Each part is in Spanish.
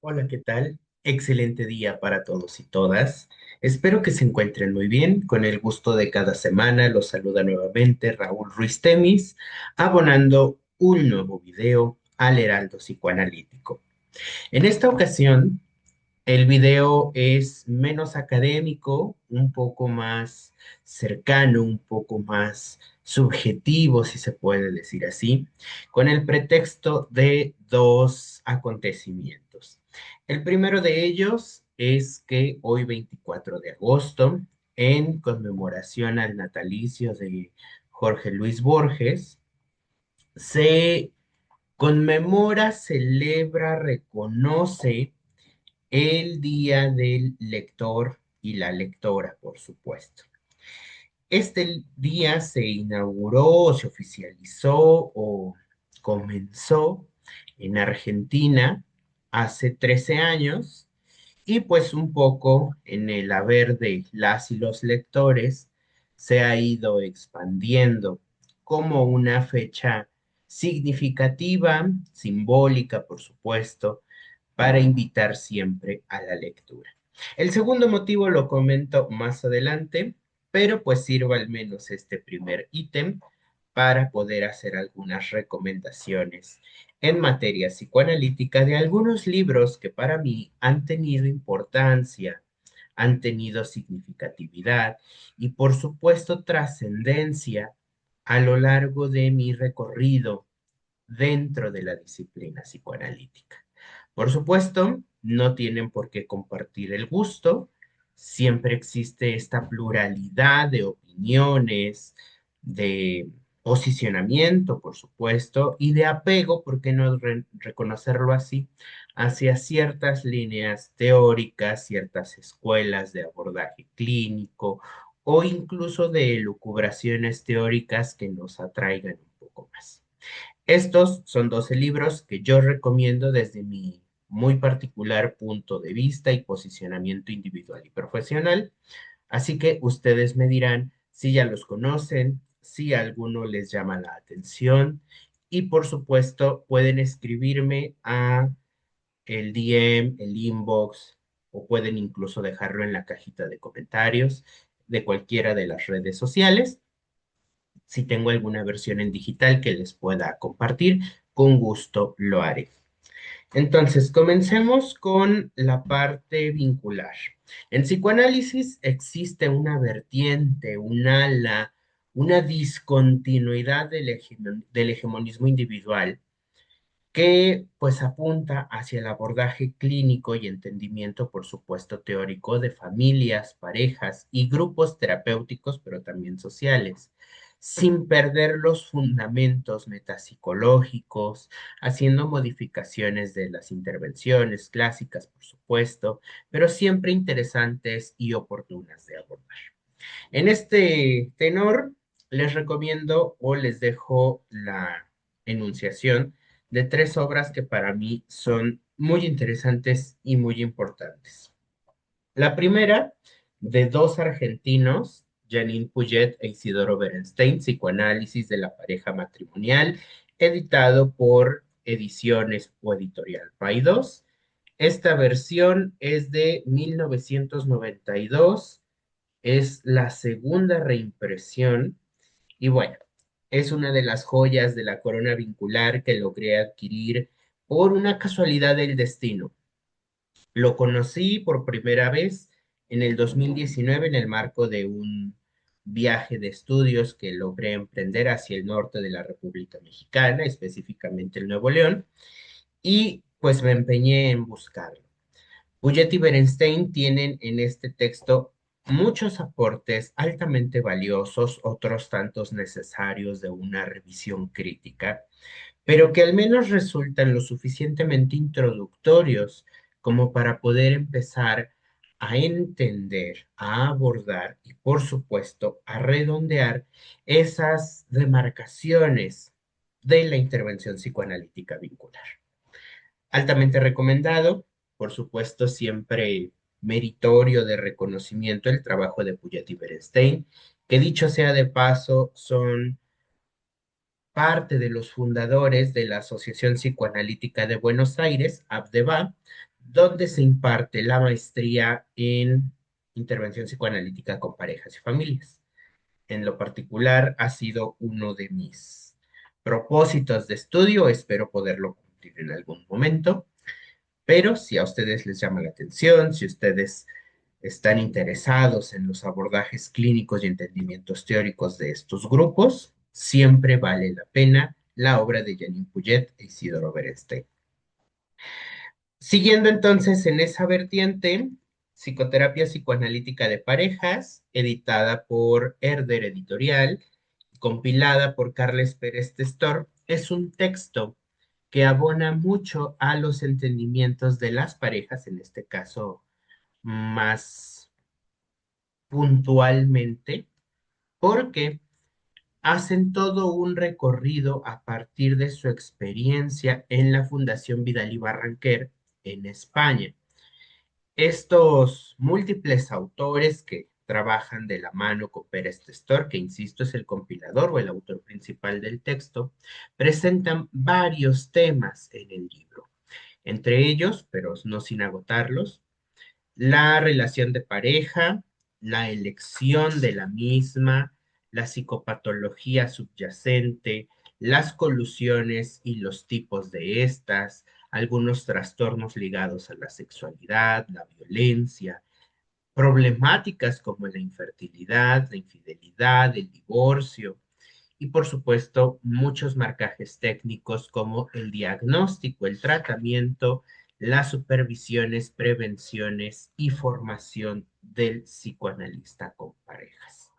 Hola, ¿qué tal? Excelente día para todos y todas. Espero que se encuentren muy bien. Con el gusto de cada semana, los saluda nuevamente Raúl Ruiz Temis, abonando un nuevo video al Heraldo Psicoanalítico. En esta ocasión, el video es menos académico, un poco más cercano, un poco más subjetivo, si se puede decir así, con el pretexto de dos acontecimientos. El primero de ellos es que hoy 24 de agosto, en conmemoración al natalicio de Jorge Luis Borges, se conmemora, celebra, reconoce el Día del Lector y la Lectora, por supuesto. Este día se inauguró, se oficializó o comenzó en Argentina hace 13 años y pues un poco en el haber de las y los lectores se ha ido expandiendo como una fecha significativa, simbólica, por supuesto, para invitar siempre a la lectura. El segundo motivo lo comento más adelante, pero pues sirva al menos este primer ítem para poder hacer algunas recomendaciones en materia psicoanalítica de algunos libros que para mí han tenido importancia, han tenido significatividad y por supuesto trascendencia a lo largo de mi recorrido dentro de la disciplina psicoanalítica. Por supuesto, no tienen por qué compartir el gusto, siempre existe esta pluralidad de opiniones, de posicionamiento, por supuesto, y de apego, ¿por qué no reconocerlo así?, hacia ciertas líneas teóricas, ciertas escuelas de abordaje clínico o incluso de elucubraciones teóricas que nos atraigan un poco más. Estos son 12 libros que yo recomiendo desde mi muy particular punto de vista y posicionamiento individual y profesional. Así que ustedes me dirán si ya los conocen, si alguno les llama la atención y por supuesto pueden escribirme a el DM, el inbox o pueden incluso dejarlo en la cajita de comentarios de cualquiera de las redes sociales. Si tengo alguna versión en digital que les pueda compartir, con gusto lo haré. Entonces, comencemos con la parte vincular. En psicoanálisis existe una vertiente, un ala, una discontinuidad del hegemonismo individual que pues apunta hacia el abordaje clínico y entendimiento, por supuesto, teórico de familias, parejas y grupos terapéuticos, pero también sociales, sin perder los fundamentos metapsicológicos, haciendo modificaciones de las intervenciones clásicas, por supuesto, pero siempre interesantes y oportunas de abordar. En este tenor, les recomiendo o les dejo la enunciación de tres obras que para mí son muy interesantes y muy importantes. La primera, de dos argentinos, Janine Puget e Isidoro Berenstein, Psicoanálisis de la pareja matrimonial, editado por Ediciones o Editorial Paidós. Esta versión es de 1992, es la segunda reimpresión y bueno, es una de las joyas de la corona vincular que logré adquirir por una casualidad del destino. Lo conocí por primera vez en el 2019 en el marco de un viaje de estudios que logré emprender hacia el norte de la República Mexicana, específicamente el Nuevo León, y pues me empeñé en buscarlo. Puget y Berenstein tienen en este texto muchos aportes altamente valiosos, otros tantos necesarios de una revisión crítica, pero que al menos resultan lo suficientemente introductorios como para poder empezar a entender, a abordar y, por supuesto, a redondear esas demarcaciones de la intervención psicoanalítica vincular. Altamente recomendado, por supuesto, siempre meritorio de reconocimiento el trabajo de Puget y Berenstein, que dicho sea de paso, son parte de los fundadores de la Asociación Psicoanalítica de Buenos Aires, APDEVA, donde se imparte la maestría en intervención psicoanalítica con parejas y familias. En lo particular, ha sido uno de mis propósitos de estudio, espero poderlo cumplir en algún momento, pero si a ustedes les llama la atención, si ustedes están interesados en los abordajes clínicos y entendimientos teóricos de estos grupos, siempre vale la pena la obra de Janine Puyet e Isidoro Berenstein. Siguiendo entonces en esa vertiente, Psicoterapia Psicoanalítica de Parejas, editada por Herder Editorial, compilada por Carles Pérez Testor, es un texto que abona mucho a los entendimientos de las parejas, en este caso más puntualmente, porque hacen todo un recorrido a partir de su experiencia en la Fundación Vidal y Barranquer en España. Estos múltiples autores que trabajan de la mano con Pérez Testor, que insisto es el compilador o el autor principal del texto, presentan varios temas en el libro. Entre ellos, pero no sin agotarlos, la relación de pareja, la elección de la misma, la psicopatología subyacente, las colusiones y los tipos de estas, algunos trastornos ligados a la sexualidad, la violencia, problemáticas como la infertilidad, la infidelidad, el divorcio, y por supuesto muchos marcajes técnicos como el diagnóstico, el tratamiento, las supervisiones, prevenciones y formación del psicoanalista con parejas.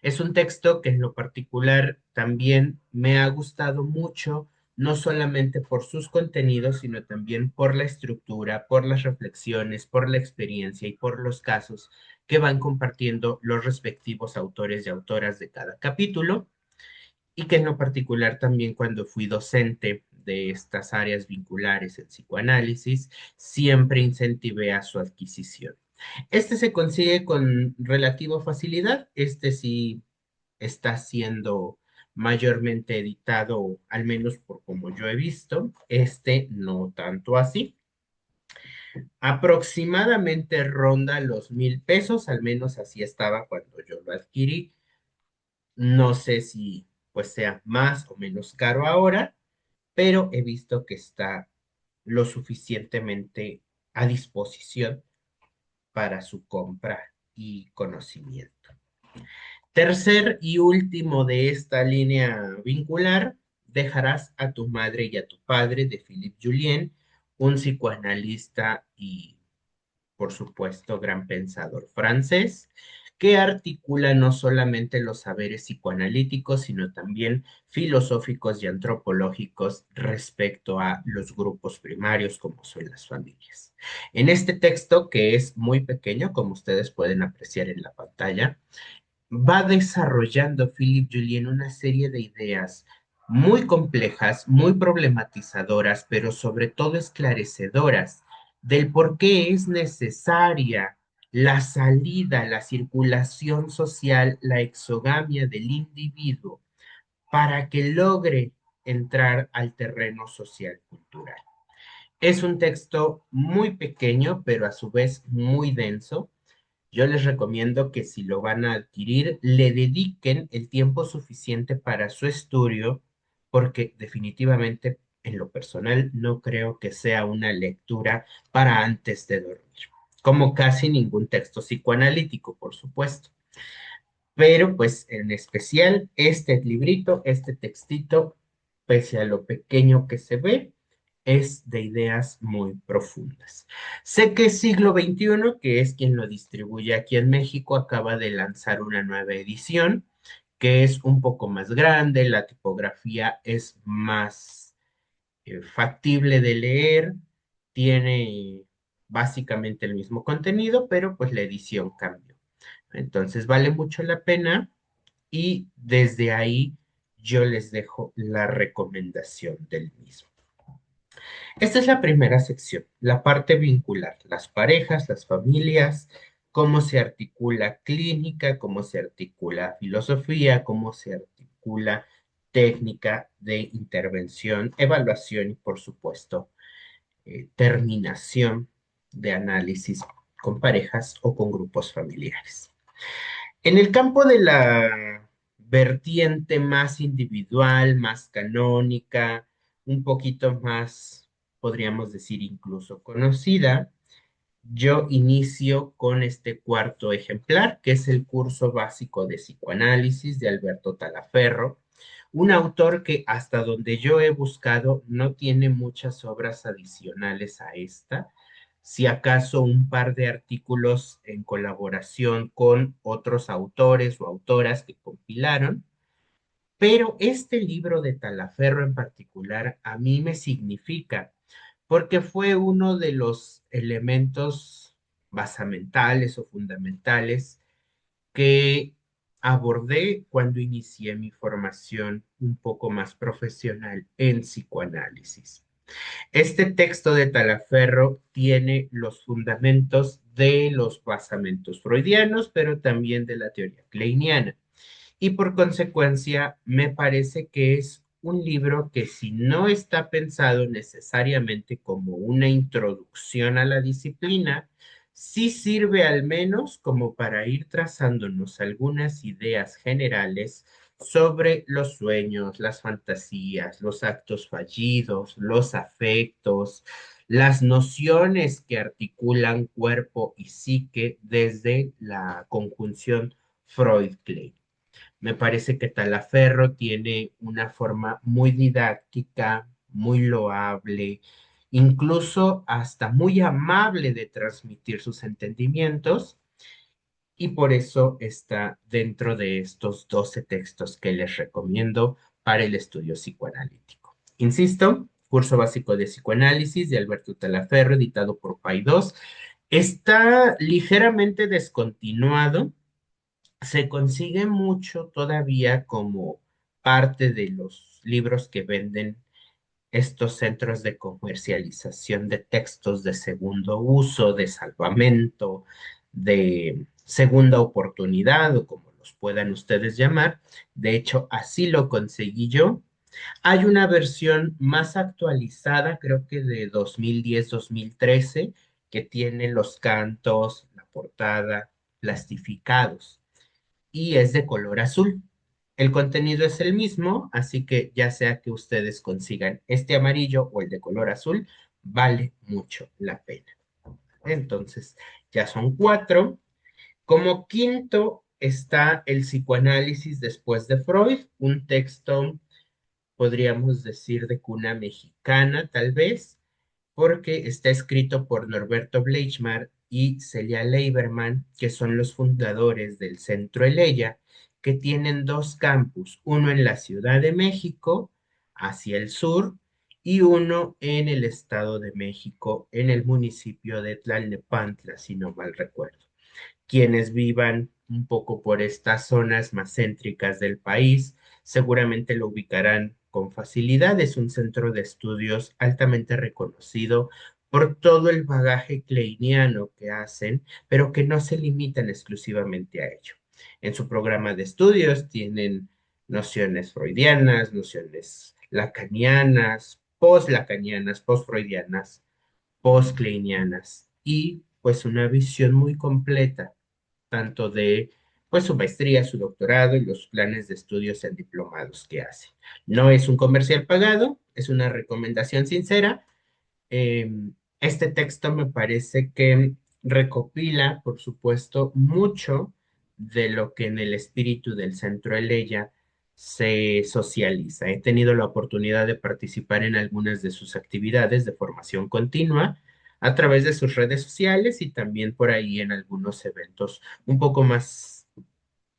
Es un texto que en lo particular también me ha gustado mucho, no solamente por sus contenidos, sino también por la estructura, por las reflexiones, por la experiencia y por los casos que van compartiendo los respectivos autores y autoras de cada capítulo y que en lo particular también cuando fui docente de estas áreas vinculares en psicoanálisis, siempre incentivé a su adquisición. Este se consigue con relativa facilidad, este sí está siendo mayormente editado, al menos por como yo he visto, este no tanto así. Aproximadamente ronda los 1,000 pesos, al menos así estaba cuando yo lo adquirí. No sé si pues sea más o menos caro ahora, pero he visto que está lo suficientemente a disposición para su compra y conocimiento. Tercer y último de esta línea vincular, dejarás a tu madre y a tu padre de Philippe Julien, un psicoanalista y por supuesto, gran pensador francés, que articula no solamente los saberes psicoanalíticos, sino también filosóficos y antropológicos respecto a los grupos primarios como son las familias. En este texto, que es muy pequeño, como ustedes pueden apreciar en la pantalla, va desarrollando Philip Julien una serie de ideas muy complejas, muy problematizadoras, pero sobre todo esclarecedoras del por qué es necesaria la salida, la circulación social, la exogamia del individuo para que logre entrar al terreno social cultural. Es un texto muy pequeño, pero a su vez muy denso. Yo les recomiendo que si lo van a adquirir, le dediquen el tiempo suficiente para su estudio, porque definitivamente, en lo personal, no creo que sea una lectura para antes de dormir, como casi ningún texto psicoanalítico, por supuesto. Pero pues en especial este librito, este textito, pese a lo pequeño que se ve, es de ideas muy profundas. Sé que Siglo XXI, que es quien lo distribuye aquí en México, acaba de lanzar una nueva edición que es un poco más grande, la tipografía es más factible de leer, tiene básicamente el mismo contenido, pero pues la edición cambió. Entonces vale mucho la pena y desde ahí yo les dejo la recomendación del mismo. Esta es la primera sección, la parte vincular, las parejas, las familias, cómo se articula clínica, cómo se articula filosofía, cómo se articula técnica de intervención, evaluación y por supuesto terminación de análisis con parejas o con grupos familiares. En el campo de la vertiente más individual, más canónica, un poquito más, podríamos decir, incluso conocida, yo inicio con este cuarto ejemplar, que es el curso básico de psicoanálisis de Alberto Talaferro, un autor que hasta donde yo he buscado no tiene muchas obras adicionales a esta, si acaso un par de artículos en colaboración con otros autores o autoras que compilaron, pero este libro de Talaferro en particular a mí me significa porque fue uno de los elementos basamentales o fundamentales que abordé cuando inicié mi formación un poco más profesional en psicoanálisis. Este texto de Talaferro tiene los fundamentos de los basamentos freudianos, pero también de la teoría kleiniana y por consecuencia me parece que es un libro que si no está pensado necesariamente como una introducción a la disciplina, sí sirve al menos como para ir trazándonos algunas ideas generales sobre los sueños, las fantasías, los actos fallidos, los afectos, las nociones que articulan cuerpo y psique desde la conjunción Freud-Klein. Me parece que Talaferro tiene una forma muy didáctica, muy loable, incluso hasta muy amable de transmitir sus entendimientos, y por eso está dentro de estos 12 textos que les recomiendo para el estudio psicoanalítico. Insisto, curso básico de psicoanálisis de Alberto Talaferro, editado por Paidós. Está ligeramente descontinuado, se consigue mucho todavía como parte de los libros que venden estos centros de comercialización de textos de segundo uso, de salvamento, de segunda oportunidad o como los puedan ustedes llamar. De hecho, así lo conseguí yo. Hay una versión más actualizada, creo que de 2010-2013, que tiene los cantos, la portada plastificados y es de color azul. El contenido es el mismo, así que ya sea que ustedes consigan este amarillo o el de color azul, vale mucho la pena. Entonces, ya son cuatro. Como quinto está el psicoanálisis después de Freud, un texto, podríamos decir, de cuna mexicana, tal vez, porque está escrito por Norberto Bleichmar y Celia Leiberman, que son los fundadores del Centro Eleya, que tienen dos campus, uno en la Ciudad de México, hacia el sur, y uno en el Estado de México, en el municipio de Tlalnepantla, si no mal recuerdo. Quienes vivan un poco por estas zonas más céntricas del país seguramente lo ubicarán con facilidad. Es un centro de estudios altamente reconocido por todo el bagaje kleiniano que hacen, pero que no se limitan exclusivamente a ello. En su programa de estudios tienen nociones freudianas, nociones lacanianas, post-lacanianas, post-freudianas, post-kleinianas y pues una visión muy completa tanto de pues su maestría, su doctorado y los planes de estudios en diplomados que hace. No es un comercial pagado, es una recomendación sincera. Eh, este texto me parece que recopila, por supuesto, mucho de lo que en el espíritu del Centro Eleya se socializa. He tenido la oportunidad de participar en algunas de sus actividades de formación continua a través de sus redes sociales y también por ahí en algunos eventos un poco más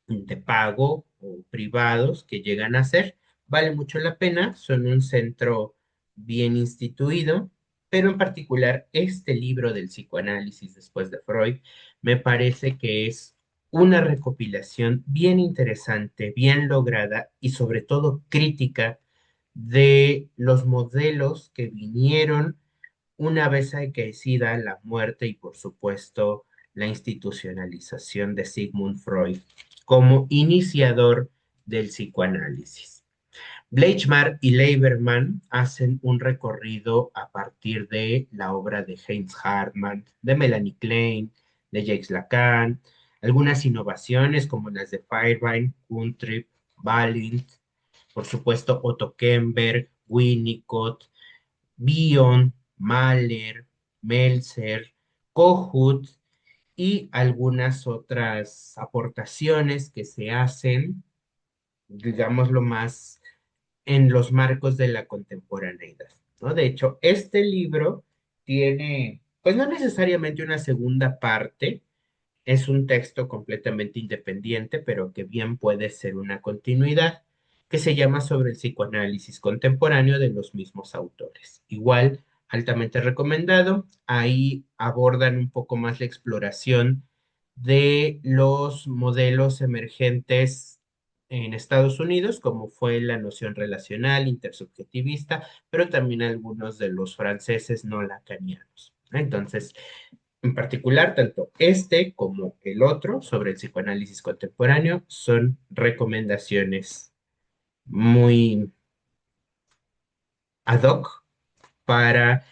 de pago o privados que llegan a ser. Vale mucho la pena, son un centro bien instituido, pero en particular este libro del psicoanálisis después de Freud me parece que es una recopilación bien interesante, bien lograda y sobre todo crítica de los modelos que vinieron una vez acaecida la muerte y por supuesto la institucionalización de Sigmund Freud como iniciador del psicoanálisis. Bleichmar y Leiberman hacen un recorrido a partir de la obra de Heinz Hartmann, de Melanie Klein, de Jacques Lacan, algunas innovaciones como las de Feyerabend, Kuntrip, Balint, por supuesto Otto Kemper, Winnicott, Bion, Mahler, Meltzer, Kohut y algunas otras aportaciones que se hacen, digámoslo más en los marcos de la contemporaneidad, ¿no? De hecho, este libro tiene, pues no necesariamente una segunda parte, es un texto completamente independiente, pero que bien puede ser una continuidad, que se llama Sobre el psicoanálisis contemporáneo de los mismos autores. Igual, altamente recomendado. Ahí abordan un poco más la exploración de los modelos emergentes en Estados Unidos, como fue la noción relacional, intersubjetivista, pero también algunos de los franceses no lacanianos. Entonces, en particular, tanto este como el otro sobre el psicoanálisis contemporáneo son recomendaciones muy ad hoc para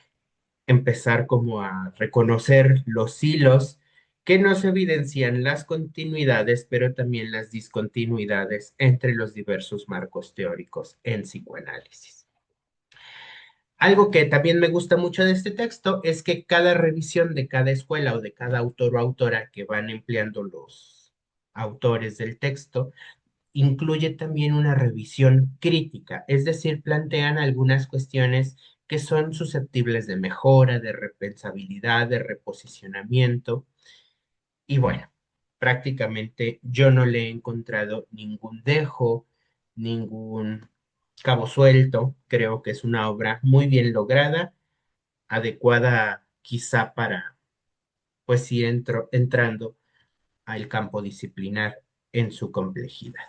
empezar como a reconocer los hilos que nos evidencian las continuidades, pero también las discontinuidades entre los diversos marcos teóricos en psicoanálisis. Algo que también me gusta mucho de este texto es que cada revisión de cada escuela o de cada autor o autora que van empleando los autores del texto incluye también una revisión crítica, es decir, plantean algunas cuestiones que son susceptibles de mejora, de repensabilidad, de reposicionamiento. Y bueno, prácticamente yo no le he encontrado ningún dejo, ningún cabo suelto. Creo que es una obra muy bien lograda, adecuada quizá para pues ir entrando al campo disciplinar en su complejidad.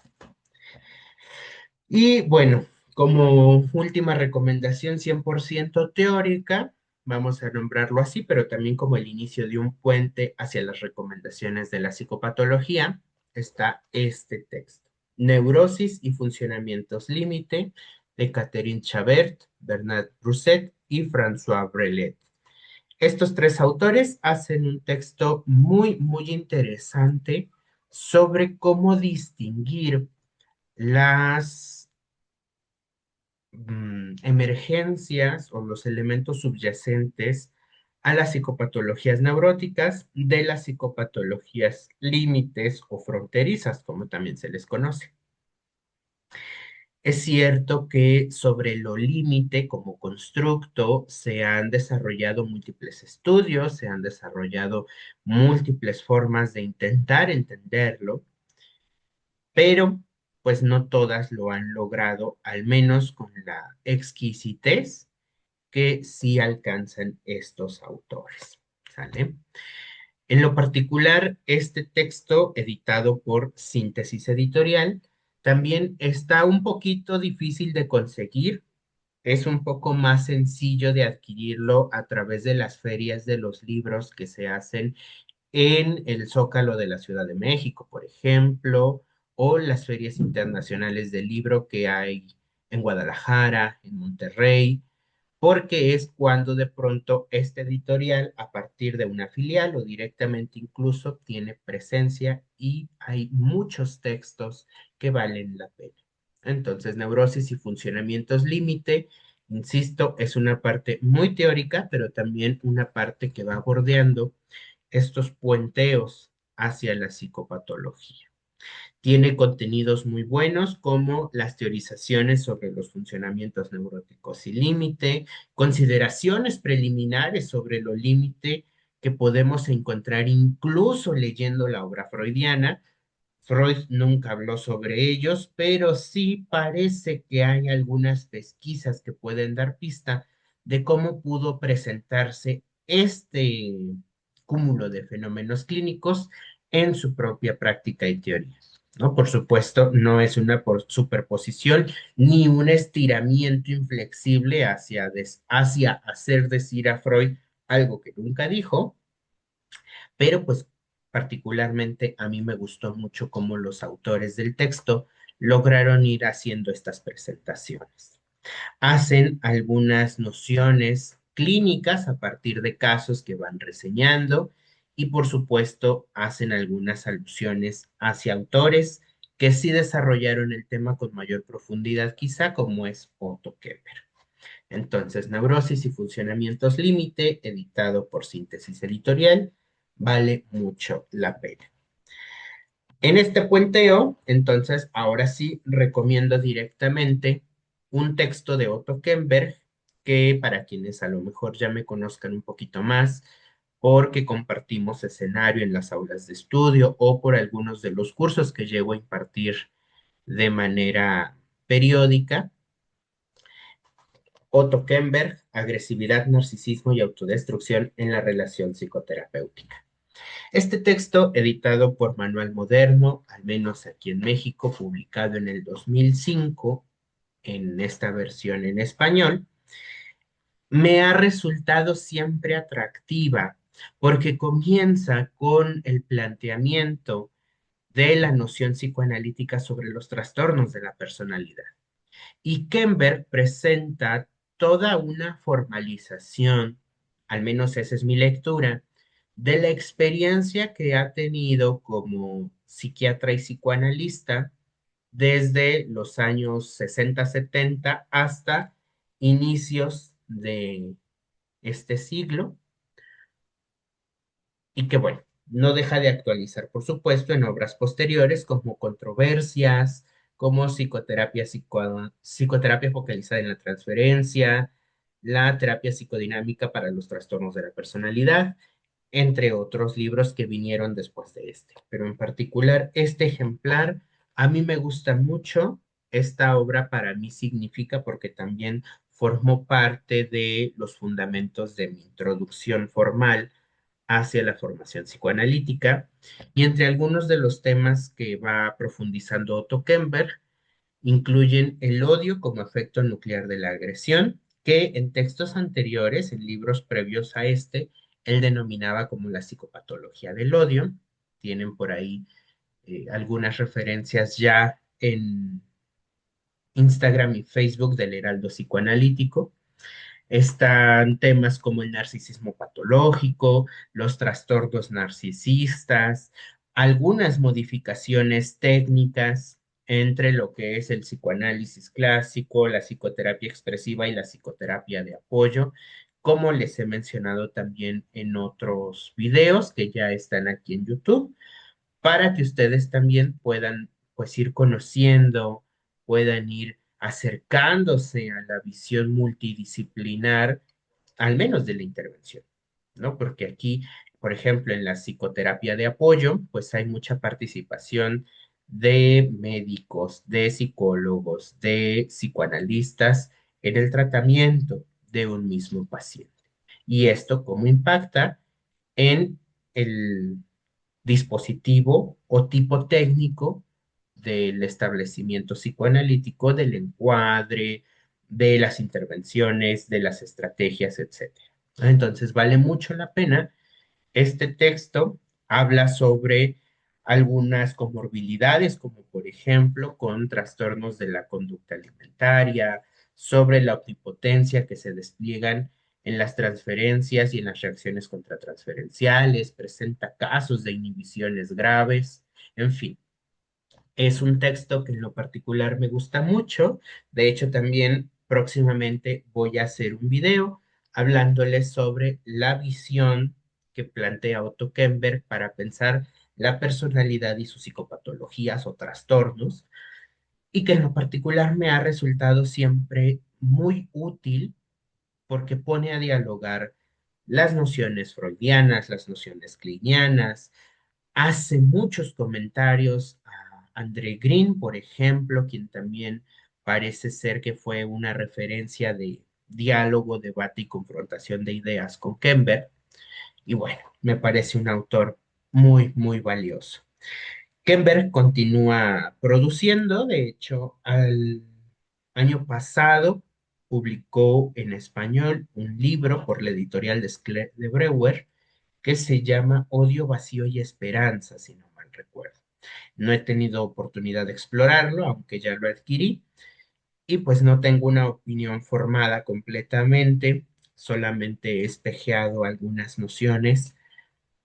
Y bueno, como última recomendación 100% teórica, vamos a nombrarlo así, pero también como el inicio de un puente hacia las recomendaciones de la psicopatología, está este texto. Neurosis y funcionamientos límite de Catherine Chabert, Bernard Brousset y François Brelet. Estos tres autores hacen un texto muy, muy interesante sobre cómo distinguir las emergencias o los elementos subyacentes a las psicopatologías neuróticas de las psicopatologías límites o fronterizas, como también se les conoce. Es cierto que sobre lo límite como constructo se han desarrollado múltiples estudios, se han desarrollado múltiples formas de intentar entenderlo, pero pues no todas lo han logrado, al menos con la exquisitez que sí alcanzan estos autores. ¿Sale? En lo particular, este texto, editado por Síntesis Editorial, también está un poquito difícil de conseguir. Es un poco más sencillo de adquirirlo a través de las ferias de los libros que se hacen en el Zócalo de la Ciudad de México, por ejemplo, o las ferias internacionales del libro que hay en Guadalajara, en Monterrey, porque es cuando de pronto este editorial, a partir de una filial o directamente incluso, tiene presencia y hay muchos textos que valen la pena. Entonces, neurosis y funcionamientos límite, insisto, es una parte muy teórica, pero también una parte que va bordeando estos puenteos hacia la psicopatología. Tiene contenidos muy buenos como las teorizaciones sobre los funcionamientos neuróticos y límite, consideraciones preliminares sobre lo límite que podemos encontrar incluso leyendo la obra freudiana. Freud nunca habló sobre ellos, pero sí parece que hay algunas pesquisas que pueden dar pista de cómo pudo presentarse este cúmulo de fenómenos clínicos en su propia práctica y teoría. ¿No? Por supuesto, no es una superposición ni un estiramiento inflexible hacia hacer decir a Freud algo que nunca dijo, pero pues particularmente a mí me gustó mucho cómo los autores del texto lograron ir haciendo estas presentaciones. Hacen algunas nociones clínicas a partir de casos que van reseñando y por supuesto hacen algunas alusiones hacia autores que sí desarrollaron el tema con mayor profundidad, quizá como es Otto Kemper. Entonces, Neurosis y Funcionamientos Límite, editado por Síntesis Editorial, vale mucho la pena. En este puenteo, entonces, ahora sí recomiendo directamente un texto de Otto Kemper, que para quienes a lo mejor ya me conozcan un poquito más, porque compartimos escenario en las aulas de estudio o por algunos de los cursos que llego a impartir de manera periódica. Otto Kemper, Agresividad, Narcisismo y Autodestrucción en la Relación Psicoterapéutica. Este texto, editado por Manual Moderno, al menos aquí en México, publicado en el 2005, en esta versión en español, me ha resultado siempre atractiva porque comienza con el planteamiento de la noción psicoanalítica sobre los trastornos de la personalidad. Y Kemper presenta toda una formalización, al menos esa es mi lectura, de la experiencia que ha tenido como psiquiatra y psicoanalista desde los años 60-70 hasta inicios de este siglo y que bueno, no deja de actualizar, por supuesto, en obras posteriores como Controversias, como Psicoterapia focalizada en la transferencia, la terapia psicodinámica para los trastornos de la personalidad, entre otros libros que vinieron después de este. Pero en particular, este ejemplar, a mí me gusta mucho. Esta obra para mí significa porque también formó parte de los fundamentos de mi introducción formal hacia la formación psicoanalítica y entre algunos de los temas que va profundizando Otto Kemper incluyen el odio como efecto nuclear de la agresión, que en textos anteriores, en libros previos a este, él denominaba como la psicopatología del odio. Tienen por ahí algunas referencias ya en Instagram y Facebook del Heraldo Psicoanalítico. Están temas como el narcisismo patológico, los trastornos narcisistas, algunas modificaciones técnicas entre lo que es el psicoanálisis clásico, la psicoterapia expresiva y la psicoterapia de apoyo, como les he mencionado también en otros videos que ya están aquí en YouTube para que ustedes también puedan pues ir conociendo, puedan ir acercándose a la visión multidisciplinar, al menos de la intervención, ¿no? Porque aquí, por ejemplo, en la psicoterapia de apoyo, pues hay mucha participación de médicos, de psicólogos, de psicoanalistas en el tratamiento de un mismo paciente. Y esto cómo impacta en el dispositivo o tipo técnico del establecimiento psicoanalítico, del encuadre, de las intervenciones, de las estrategias, etcétera. Entonces, vale mucho la pena. Este texto habla sobre algunas comorbilidades, como por ejemplo con trastornos de la conducta alimentaria, sobre la omnipotencia que se despliegan en las transferencias y en las reacciones contratransferenciales, presenta casos de inhibiciones graves, en fin. Es un texto que en lo particular me gusta mucho. De hecho, también próximamente voy a hacer un video hablándoles sobre la visión que plantea Otto Kemper para pensar la personalidad y sus psicopatologías o trastornos, y que en lo particular me ha resultado siempre muy útil porque pone a dialogar las nociones freudianas, las nociones kleinianas, hace muchos comentarios a André Green, por ejemplo, quien también parece ser que fue una referencia de diálogo, debate y confrontación de ideas con Kemper. Y bueno, me parece un autor muy, muy valioso. Kemper continúa produciendo, de hecho, al año pasado publicó en español un libro por la editorial de Breuer que se llama Odio, Vacío y Esperanza, si no mal recuerdo. No he tenido oportunidad de explorarlo, aunque ya lo adquirí, y pues no tengo una opinión formada completamente, solamente he espejeado algunas nociones,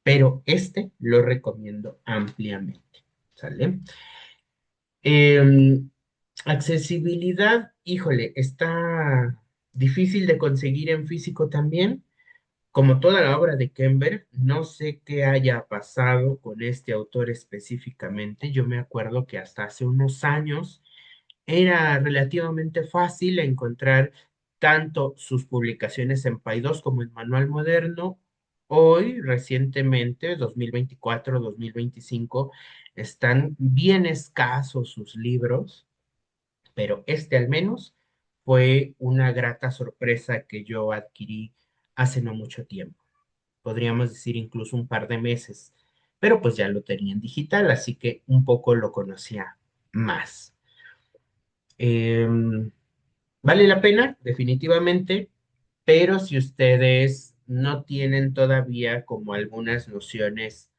pero este lo recomiendo ampliamente. ¿Sale? Em, Accesibilidad, híjole, está difícil de conseguir en físico también. Como toda la obra de Kember, no sé qué haya pasado con este autor específicamente. Yo me acuerdo que hasta hace unos años era relativamente fácil encontrar tanto sus publicaciones en Paidós como en Manual Moderno. Hoy, recientemente, 2024, 2025, están bien escasos sus libros, pero este al menos fue una grata sorpresa que yo adquirí hace no mucho tiempo. Podríamos decir incluso un par de meses, pero pues ya lo tenía en digital, así que un poco lo conocía más. Em, Vale la pena, definitivamente, pero si ustedes no tienen todavía como algunas nociones,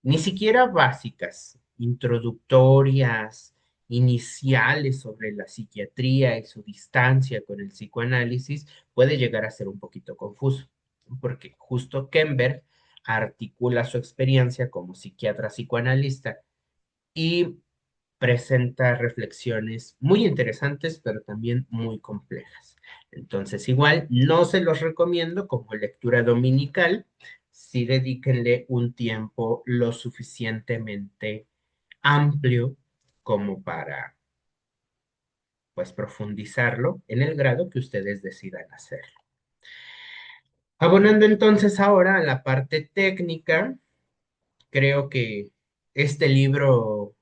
ni siquiera básicas, introductorias, iniciales sobre la psiquiatría y su distancia con el psicoanálisis, puede llegar a ser un poquito confuso, porque justo Kember articula su experiencia como psiquiatra psicoanalista y presenta reflexiones muy interesantes, pero también muy complejas. Entonces, igual, no se los recomiendo como lectura dominical, si dedíquenle un tiempo lo suficientemente amplio como para, pues, profundizarlo en el grado que ustedes decidan hacerlo. Abonando entonces ahora a la parte técnica, creo que este libro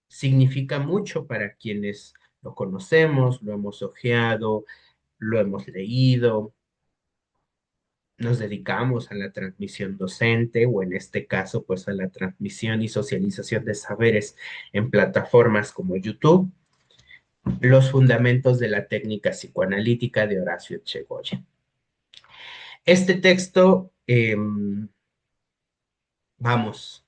significa mucho para quienes lo conocemos, lo hemos hojeado, lo hemos leído, nos dedicamos a la transmisión docente o en este caso pues a la transmisión y socialización de saberes en plataformas como YouTube, Los fundamentos de la técnica psicoanalítica de Horacio Echegoyen. Este texto, vamos,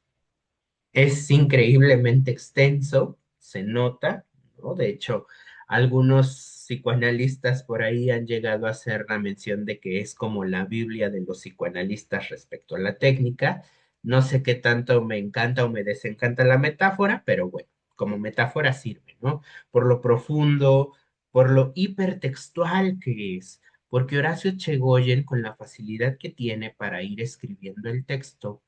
es increíblemente extenso, se nota, ¿no? De hecho, algunos psicoanalistas por ahí han llegado a hacer la mención de que es como la Biblia de los psicoanalistas respecto a la técnica. No sé qué tanto me encanta o me desencanta la metáfora, pero bueno, como metáfora sirve, ¿no? Por lo profundo, por lo hipertextual que es, porque Horacio Chegoyen, con la facilidad que tiene para ir escribiendo el texto,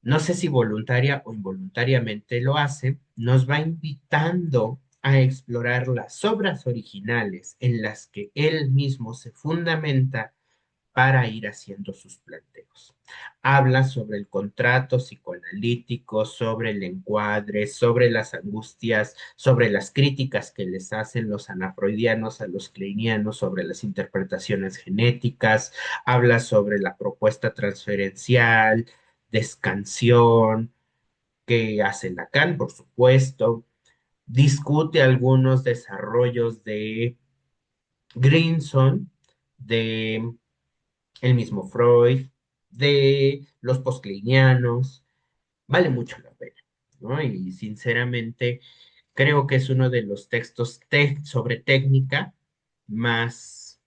no sé si voluntaria o involuntariamente lo hace, nos va invitando a explorar las obras originales en las que él mismo se fundamenta para ir haciendo sus planteos. Habla sobre el contrato psicoanalítico, sobre el encuadre, sobre las angustias, sobre las críticas que les hacen los anafreudianos a los kleinianos, sobre las interpretaciones genéticas, habla sobre la propuesta transferencial, descansión, que hace Lacan, por supuesto, discute algunos desarrollos de Grinson, de el mismo Freud, de los postclinianos, vale mucho la pena, ¿no? Y sinceramente creo que es uno de los textos sobre técnica más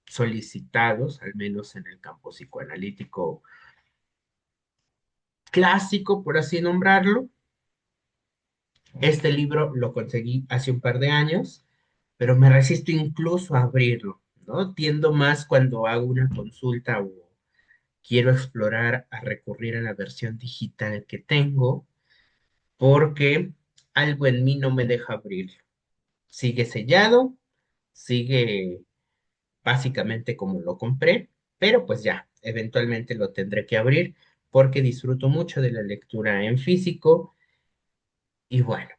solicitados, al menos en el campo psicoanalítico clásico, por así nombrarlo. Este libro lo conseguí hace un par de años, pero me resisto incluso a abrirlo, ¿no? Tiendo más cuando hago una consulta o quiero explorar a recurrir a la versión digital que tengo, porque algo en mí no me deja abrirlo. Sigue sellado, sigue básicamente como lo compré, pero pues ya, eventualmente lo tendré que abrir porque disfruto mucho de la lectura en físico y bueno,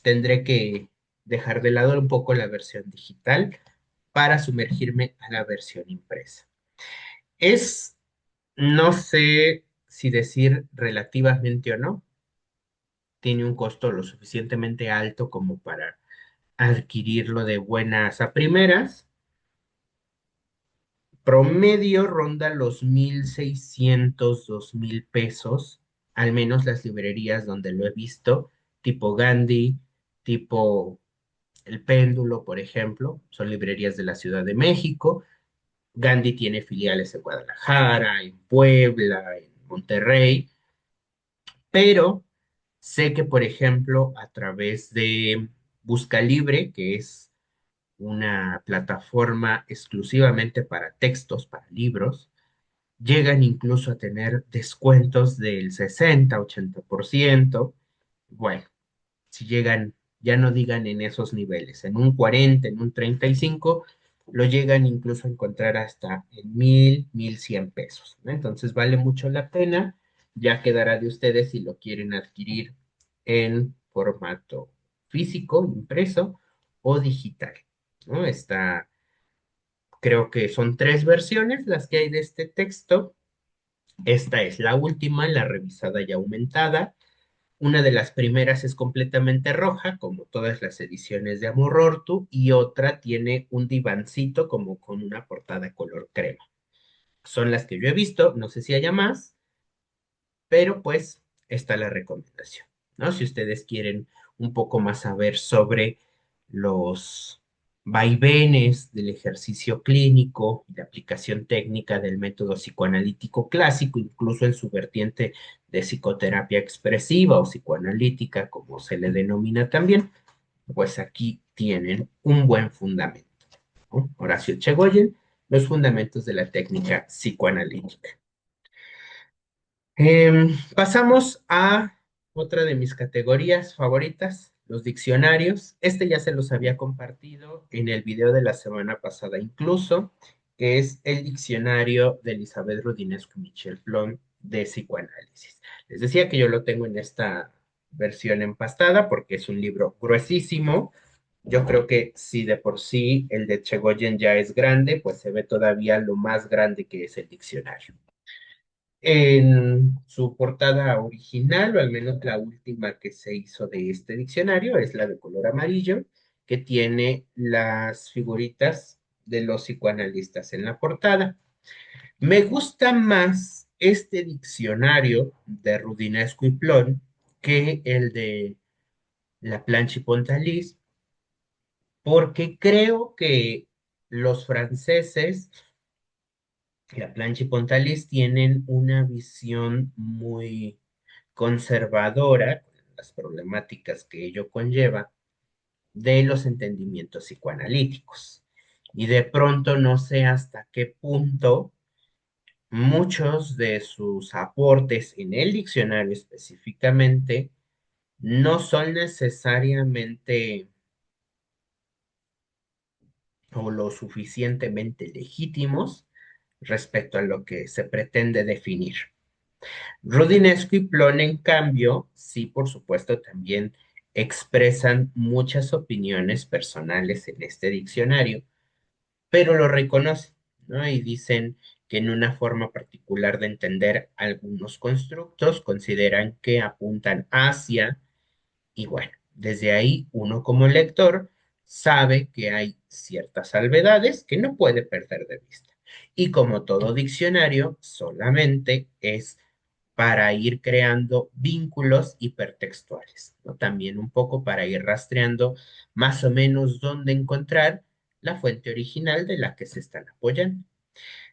tendré que dejar de lado un poco la versión digital para sumergirme a la versión impresa. Es, no sé si decir relativamente o no, tiene un costo lo suficientemente alto como para adquirirlo de buenas a primeras. Promedio ronda los 1,600, 2,000 pesos al menos las librerías donde lo he visto, tipo Gandhi, tipo El Péndulo, por ejemplo, son librerías de la Ciudad de México. Gandhi tiene filiales en Guadalajara, en Puebla, en Monterrey, pero sé que, por ejemplo, a través de Busca Libre, que es una plataforma exclusivamente para textos, para libros, llegan incluso a tener descuentos del 60-80%. Bueno, si llegan, ya no digan en esos niveles, en un 40, en un 35, lo llegan incluso a encontrar hasta en 1,100 pesos, ¿no? Entonces vale mucho la pena, ya quedará de ustedes si lo quieren adquirir en formato físico, impreso o digital, ¿no? Creo que son tres versiones las que hay de este texto. Esta es la última, la revisada y aumentada. Una de las primeras es completamente roja, como todas las ediciones de Amorortu, y otra tiene un divancito como con una portada color crema. Son las que yo he visto, no sé si haya más, pero pues está la recomendación, ¿no? Si ustedes quieren un poco más saber sobre los vaivenes del ejercicio clínico y la aplicación técnica del método psicoanalítico clásico, incluso en su vertiente de psicoterapia expresiva o psicoanalítica, como se le denomina también, pues aquí tienen un buen fundamento, ¿no? Horacio Echegoyen, Los fundamentos de la técnica psicoanalítica. Pasamos a otra de mis categorías favoritas, los diccionarios. Este ya se los había compartido en el video de la semana pasada incluso, que es el diccionario de Elizabeth Rudinesco y Michel Plon de psicoanálisis. Les decía que yo lo tengo en esta versión empastada porque es un libro gruesísimo. Yo creo que si de por sí el de Chegoyen ya es grande, pues se ve todavía lo más grande que es el diccionario. En su portada original, o al menos la última que se hizo de este diccionario, es la de color amarillo, que tiene las figuritas de los psicoanalistas en la portada. Me gusta más este diccionario de Rudinesco y Plon que el de Laplanche y Pontalis, porque creo que los franceses, Laplanche y Pontalis, tienen una visión muy conservadora, con las problemáticas que ello conlleva, de los entendimientos psicoanalíticos. Y de pronto no sé hasta qué punto muchos de sus aportes en el diccionario específicamente no son necesariamente o lo suficientemente legítimos respecto a lo que se pretende definir. Rudinesco y Plon, en cambio, sí, por supuesto, también expresan muchas opiniones personales en este diccionario, pero lo reconocen, ¿no? Y dicen que en una forma particular de entender algunos constructos consideran que apuntan hacia, y bueno, desde ahí uno como lector sabe que hay ciertas salvedades que no puede perder de vista. Y como todo diccionario, solamente es para ir creando vínculos hipertextuales, ¿no? También un poco para ir rastreando más o menos dónde encontrar la fuente original de la que se están apoyando.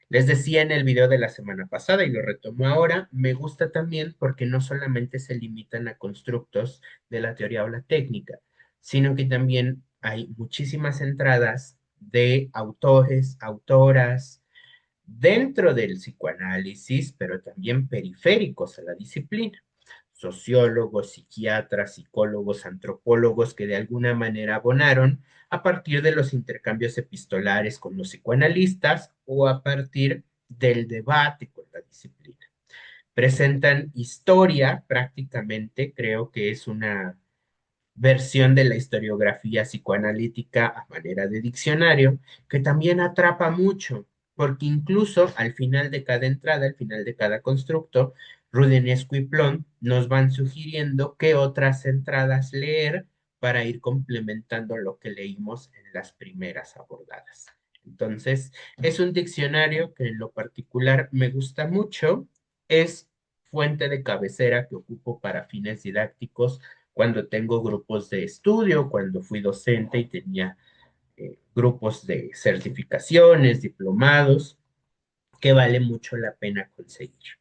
Les decía en el video de la semana pasada y lo retomo ahora, me gusta también porque no solamente se limitan a constructos de la teoría o la técnica, sino que también hay muchísimas entradas de autores, autoras, dentro del psicoanálisis, pero también periféricos a la disciplina. Sociólogos, psiquiatras, psicólogos, antropólogos que de alguna manera abonaron a partir de los intercambios epistolares con los psicoanalistas o a partir del debate con la disciplina. Presentan historia prácticamente, creo que es una versión de la historiografía psicoanalítica a manera de diccionario, que también atrapa mucho, porque incluso al final de cada entrada, al final de cada constructo, Rudenesco y Plon nos van sugiriendo qué otras entradas leer para ir complementando lo que leímos en las primeras abordadas. Entonces, es un diccionario que en lo particular me gusta mucho, es fuente de cabecera que ocupo para fines didácticos cuando tengo grupos de estudio, cuando fui docente y tenía grupos de certificaciones, diplomados, que vale mucho la pena conseguir.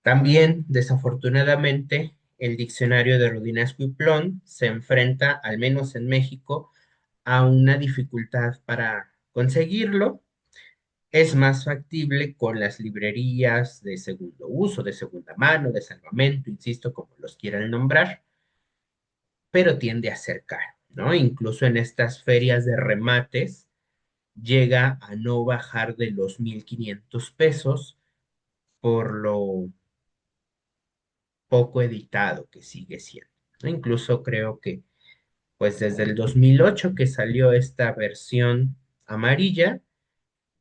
También, desafortunadamente, el diccionario de Rudinesco y Plon se enfrenta, al menos en México, a una dificultad para conseguirlo. Es más factible con las librerías de segundo uso, de segunda mano, de salvamento, insisto, como los quieran nombrar, pero tiende a ser caro, ¿no? Incluso en estas ferias de remates llega a no bajar de los 1,500 pesos por lo poco editado que sigue siendo, ¿no? Incluso creo que pues desde el 2008 que salió esta versión amarilla,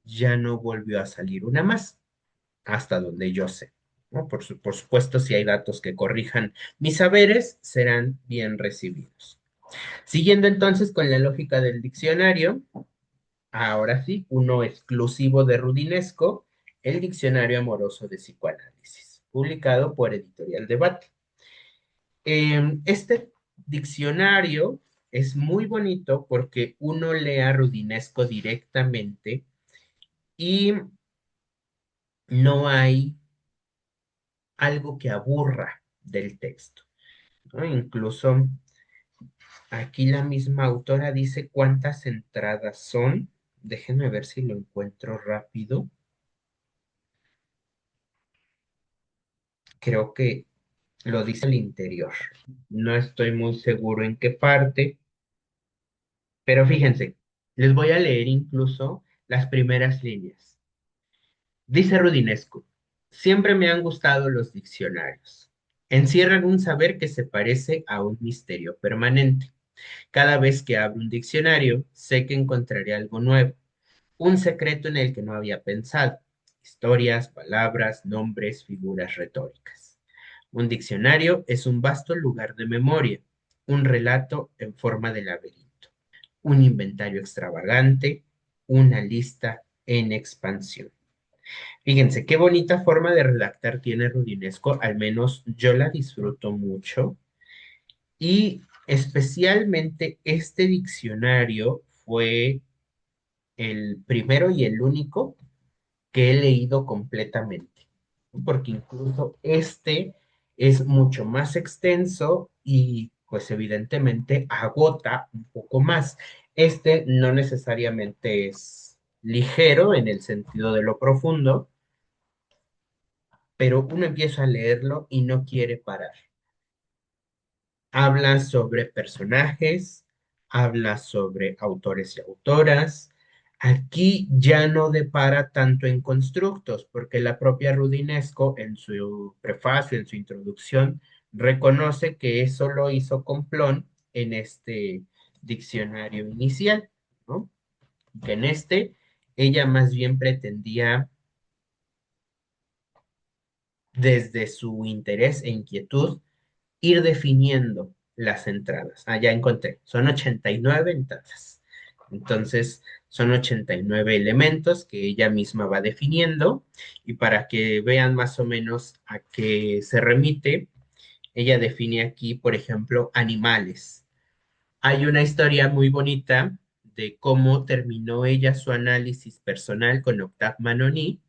ya no volvió a salir una más, hasta donde yo sé, ¿no? Por supuesto, si hay datos que corrijan mis saberes, serán bien recibidos. Siguiendo entonces con la lógica del diccionario, ahora sí, uno exclusivo de Rudinesco, el Diccionario Amoroso de Psicoanálisis, publicado por Editorial Debate. Este diccionario es muy bonito porque uno lee a Rudinesco directamente y no hay algo que aburra del texto, ¿no? Incluso aquí la misma autora dice cuántas entradas son. Déjenme ver si lo encuentro rápido. Creo que lo dice al interior. No estoy muy seguro en qué parte, pero fíjense, les voy a leer incluso las primeras líneas. Dice Rudinesco, siempre me han gustado los diccionarios. Encierran un saber que se parece a un misterio permanente. Cada vez que abro un diccionario, sé que encontraré algo nuevo, un secreto en el que no había pensado, historias, palabras, nombres, figuras retóricas. Un diccionario es un vasto lugar de memoria, un relato en forma de laberinto, un inventario extravagante, una lista en expansión. Fíjense, qué bonita forma de redactar tiene Rudinesco, al menos yo la disfruto mucho. Y especialmente este diccionario fue el primero y el único que he leído completamente, porque incluso este es mucho más extenso y pues evidentemente agota un poco más. Este no necesariamente es ligero en el sentido de lo profundo, pero uno empieza a leerlo y no quiere parar. Habla sobre personajes, habla sobre autores y autoras. Aquí ya no depara tanto en constructos, porque la propia Rudinesco en su prefacio, en su introducción, reconoce que eso lo hizo Complón en este diccionario inicial, ¿no? Que en este ella más bien pretendía, desde su interés e inquietud, ir definiendo las entradas. Ah, ya encontré, son 89 entradas. Entonces, son 89 elementos que ella misma va definiendo y para que vean más o menos a qué se remite, ella define aquí, por ejemplo, animales. Hay una historia muy bonita de cómo terminó ella su análisis personal con Octave Manoni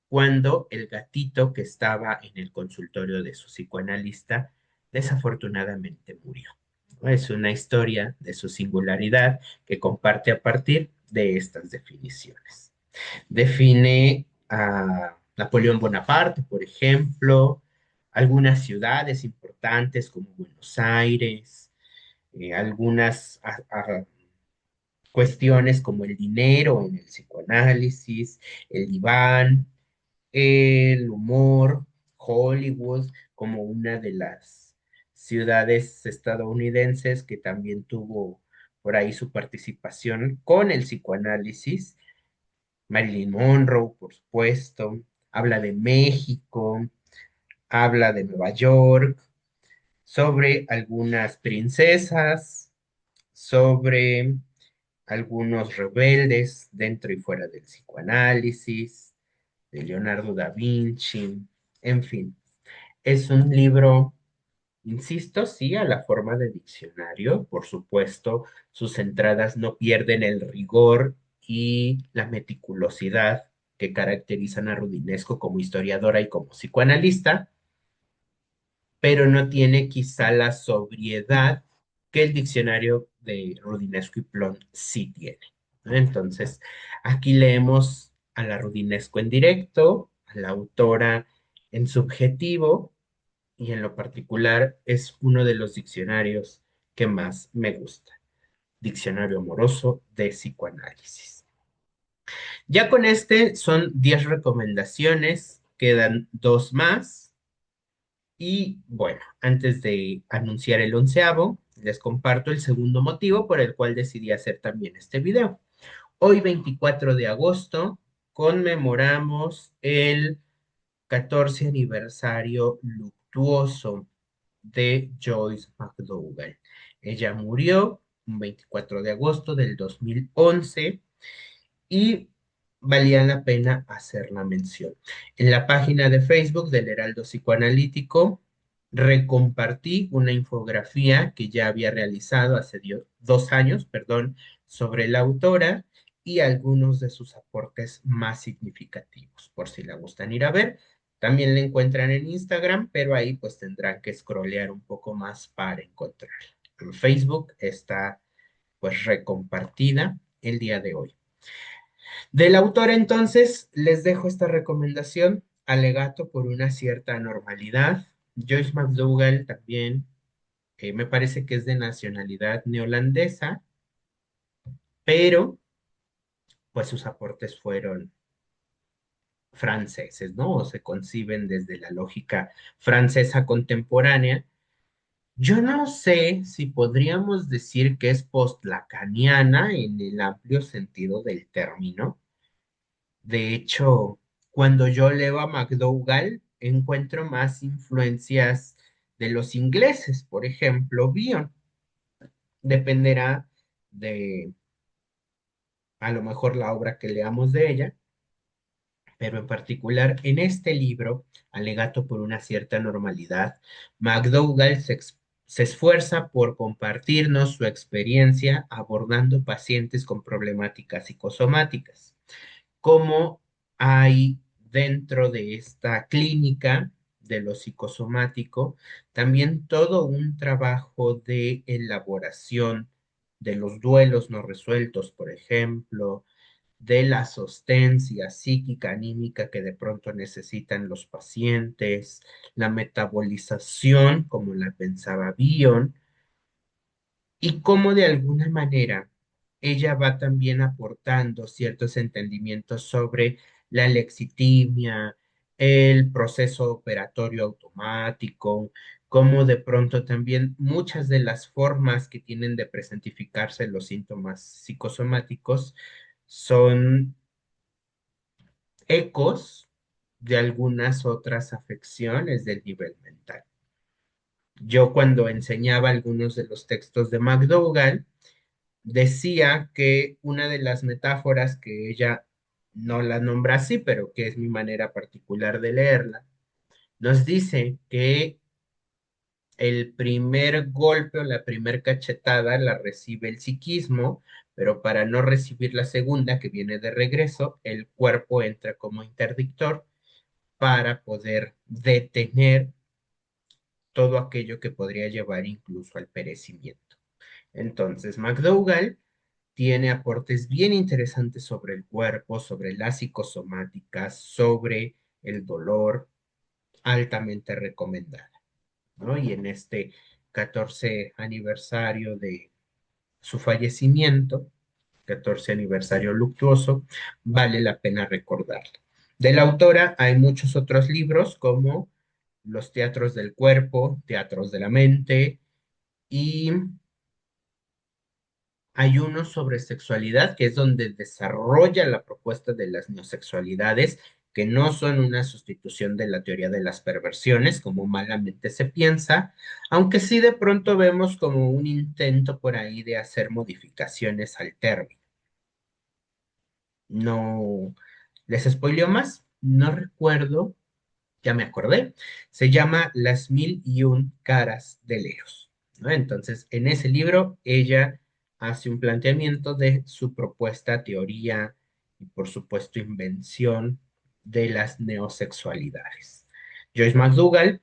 cuando el gatito que estaba en el consultorio de su psicoanalista desafortunadamente murió. Es una historia de su singularidad que comparte a partir de estas definiciones. Define a Napoleón Bonaparte, por ejemplo, algunas ciudades importantes como Buenos Aires, algunas cuestiones como el dinero en el psicoanálisis, el diván, el humor, Hollywood como una de las ciudades estadounidenses que también tuvo por ahí su participación con el psicoanálisis. Marilyn Monroe, por supuesto, habla de México, habla de Nueva York, sobre algunas princesas, sobre algunos rebeldes dentro y fuera del psicoanálisis, de Leonardo da Vinci, en fin. Es un libro, insisto, sí, a la forma de diccionario. Por supuesto, sus entradas no pierden el rigor y la meticulosidad que caracterizan a Rudinesco como historiadora y como psicoanalista, pero no tiene quizá la sobriedad que el diccionario de Rudinesco y Plon sí tiene, ¿no? Entonces, aquí leemos a la Rudinesco en directo, a la autora en subjetivo, y en lo particular es uno de los diccionarios que más me gusta. Diccionario amoroso de psicoanálisis. Ya con este son 10 recomendaciones, quedan dos más. Y bueno, antes de anunciar el onceavo, les comparto el segundo motivo por el cual decidí hacer también este video. Hoy, 24 de agosto, conmemoramos el 14 aniversario luctuoso de Joyce McDougall. Ella murió un 24 de agosto del 2011 y valía la pena hacer la mención. En la página de Facebook del Heraldo Psicoanalítico recompartí una infografía que ya había realizado hace 2 años, perdón, sobre la autora y algunos de sus aportes más significativos, por si la gustan ir a ver. También la encuentran en Instagram, pero ahí pues tendrán que scrollear un poco más para encontrarla. En Facebook está pues recompartida el día de hoy. Del autor, entonces, les dejo esta recomendación, Alegato por una cierta anormalidad. Joyce McDougall también, me parece que es de nacionalidad neolandesa, pero pues sus aportes fueron franceses, ¿no? O se conciben desde la lógica francesa contemporánea. Yo no sé si podríamos decir que es postlacaniana en el amplio sentido del término. De hecho, cuando yo leo a McDougall, encuentro más influencias de los ingleses, por ejemplo, Bion. Dependerá de a lo mejor la obra que leamos de ella, pero en particular en este libro, Alegato por una cierta normalidad, McDougall se esfuerza por compartirnos su experiencia abordando pacientes con problemáticas psicosomáticas. Cómo hay dentro de esta clínica de lo psicosomático también todo un trabajo de elaboración de los duelos no resueltos, por ejemplo, de la sostencia psíquica, anímica que de pronto necesitan los pacientes, la metabolización, como la pensaba Bion, y cómo de alguna manera ella va también aportando ciertos entendimientos sobre la lexitimia, el proceso operatorio automático, cómo de pronto también muchas de las formas que tienen de presentificarse los síntomas psicosomáticos son ecos de algunas otras afecciones del nivel mental. Yo cuando enseñaba algunos de los textos de McDougall, decía que una de las metáforas que ella no la nombra así, pero que es mi manera particular de leerla, nos dice que el primer golpe o la primer cachetada la recibe el psiquismo, pero para no recibir la segunda que viene de regreso, el cuerpo entra como interdictor para poder detener todo aquello que podría llevar incluso al perecimiento. Entonces, McDougall tiene aportes bien interesantes sobre el cuerpo, sobre la psicosomática, sobre el dolor, altamente recomendada, ¿no? Y en este 14 aniversario de su fallecimiento, 14 aniversario luctuoso, vale la pena recordarlo. De la autora hay muchos otros libros como Los teatros del cuerpo, Teatros de la mente, y hay uno sobre sexualidad, que es donde desarrolla la propuesta de las neosexualidades, que no son una sustitución de la teoría de las perversiones, como malamente se piensa, aunque sí de pronto vemos como un intento por ahí de hacer modificaciones al término. No les spoileo más, no recuerdo ya me acordé, se llama Las mil y un caras de Leros, ¿no? Entonces, en ese libro, ella hace un planteamiento de su propuesta teoría y, por supuesto, invención de las neosexualidades. Joyce McDougall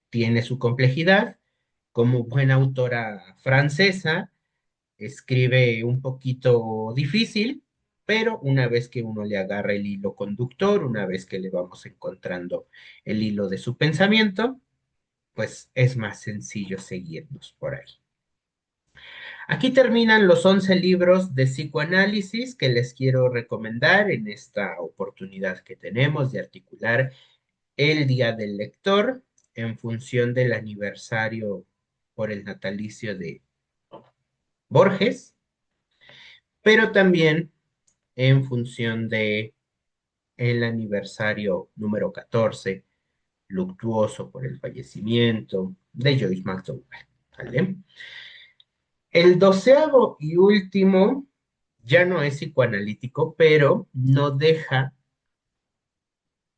tiene su complejidad. Como buena autora francesa, escribe un poquito difícil, pero una vez que uno le agarra el hilo conductor, una vez que le vamos encontrando el hilo de su pensamiento, pues es más sencillo seguirnos por ahí. Aquí terminan los 11 libros de psicoanálisis que les quiero recomendar en esta oportunidad que tenemos de articular el Día del Lector en función del aniversario por el natalicio de Borges, pero también en función de el aniversario número 14 luctuoso por el fallecimiento de Joyce McDowell. ¿Vale? El doceavo y último ya no es psicoanalítico, pero no deja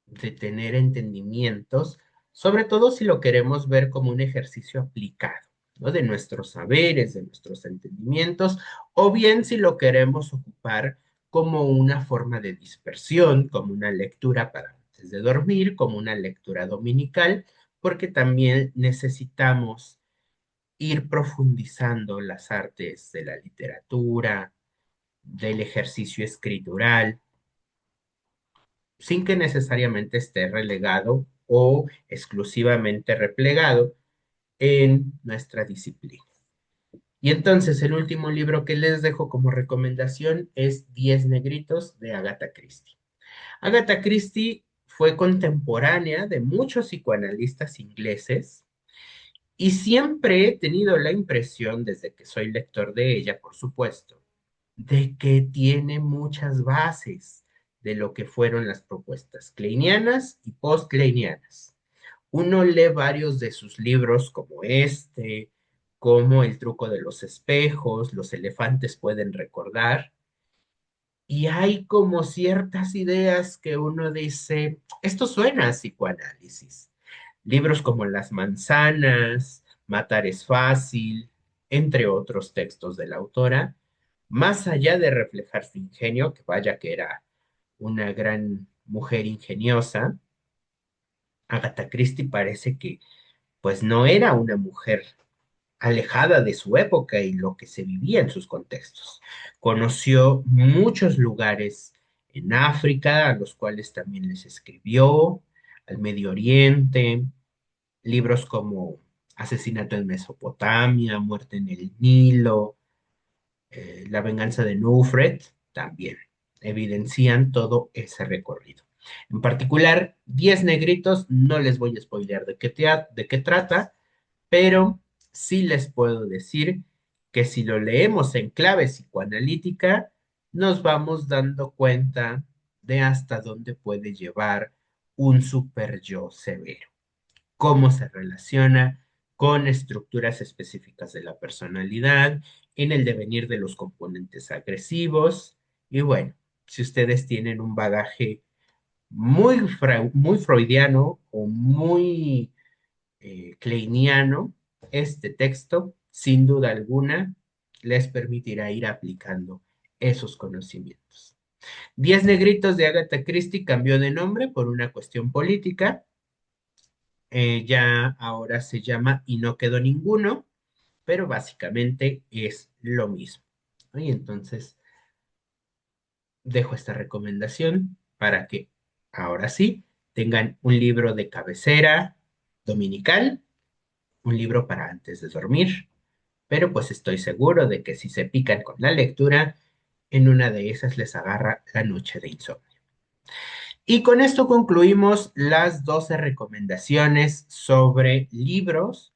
de tener entendimientos, sobre todo si lo queremos ver como un ejercicio aplicado, ¿no? De nuestros saberes, de nuestros entendimientos, o bien si lo queremos ocupar como una forma de dispersión, como una lectura para antes de dormir, como una lectura dominical, porque también necesitamos ir profundizando las artes de la literatura, del ejercicio escritural, sin que necesariamente esté relegado o exclusivamente replegado en nuestra disciplina. Y entonces el último libro que les dejo como recomendación es Diez Negritos de Agatha Christie. Agatha Christie fue contemporánea de muchos psicoanalistas ingleses y siempre he tenido la impresión, desde que soy lector de ella, por supuesto, de que tiene muchas bases de lo que fueron las propuestas kleinianas y post-kleinianas. Uno lee varios de sus libros como este, como El truco de los espejos, Los elefantes pueden recordar, y hay como ciertas ideas que uno dice, esto suena a psicoanálisis. Libros como Las manzanas, Matar es fácil, entre otros textos de la autora, más allá de reflejar su ingenio, que vaya que era una gran mujer ingeniosa, Agatha Christie parece que pues no era una mujer alejada de su época y lo que se vivía en sus contextos. Conoció muchos lugares en África, a los cuales también les escribió, al Medio Oriente, libros como Asesinato en Mesopotamia, Muerte en el Nilo, La venganza de Nufret, también evidencian todo ese recorrido. En particular, Diez Negritos, no les voy a spoilear de qué trata, pero sí les puedo decir que si lo leemos en clave psicoanalítica, nos vamos dando cuenta de hasta dónde puede llevar un super yo severo, cómo se relaciona con estructuras específicas de la personalidad, en el devenir de los componentes agresivos. Y bueno, si ustedes tienen un bagaje muy freudiano o muy kleiniano, este texto, sin duda alguna, les permitirá ir aplicando esos conocimientos. Diez Negritos de Agatha Christie cambió de nombre por una cuestión política. Ya ahora se llama Y no quedó ninguno, pero básicamente es lo mismo, ¿no? Y entonces dejo esta recomendación para que ahora sí tengan un libro de cabecera dominical, un libro para antes de dormir, pero pues estoy seguro de que si se pican con la lectura, en una de esas les agarra la noche de insomnio. Y con esto concluimos las 12 recomendaciones sobre libros.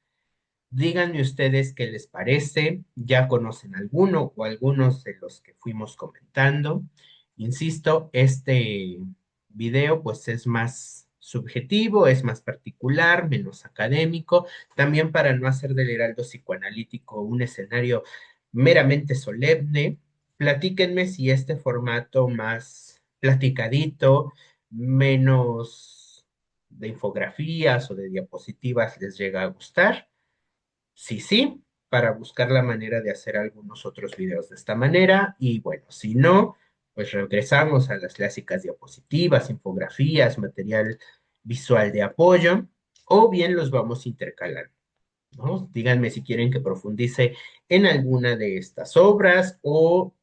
Díganme ustedes qué les parece, ya conocen alguno o algunos de los que fuimos comentando. Insisto, este video pues es más subjetivo, es más particular, menos académico, también para no hacer del Heraldo psicoanalítico un escenario meramente solemne. Platíquenme si este formato más platicadito, menos de infografías o de diapositivas les llega a gustar. Sí, sí, para buscar la manera de hacer algunos otros videos de esta manera. Y bueno, si no, pues regresamos a las clásicas diapositivas, infografías, material visual de apoyo, o bien los vamos intercalando, ¿no? Díganme si quieren que profundice en alguna de estas obras o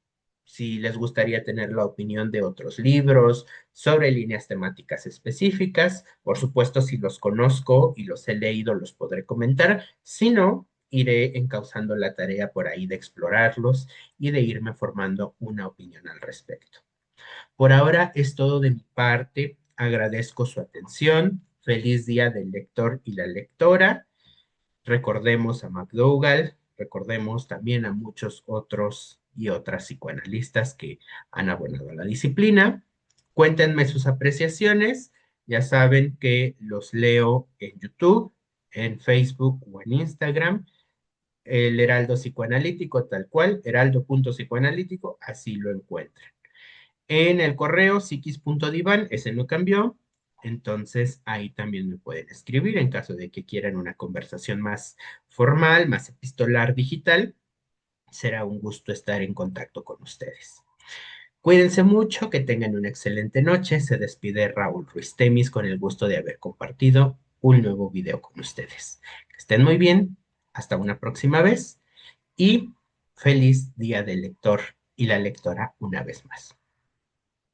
si les gustaría tener la opinión de otros libros sobre líneas temáticas específicas. Por supuesto, si los conozco y los he leído, los podré comentar. Si no, iré encauzando la tarea por ahí de explorarlos y de irme formando una opinión al respecto. Por ahora es todo de mi parte. Agradezco su atención. Feliz día del lector y la lectora. Recordemos a McDougall, recordemos también a muchos otros y otras psicoanalistas que han abonado a la disciplina. Cuéntenme sus apreciaciones. Ya saben que los leo en YouTube, en Facebook o en Instagram. El Heraldo Psicoanalítico, tal cual, heraldo.psicoanalítico, así lo encuentran. En el correo psiquis.divan, ese no cambió, entonces ahí también me pueden escribir en caso de que quieran una conversación más formal, más epistolar, digital. Será un gusto estar en contacto con ustedes. Cuídense mucho, que tengan una excelente noche. Se despide Raúl Ruiz Temis con el gusto de haber compartido un nuevo video con ustedes. Que estén muy bien, hasta una próxima vez y feliz día del lector y la lectora una vez más.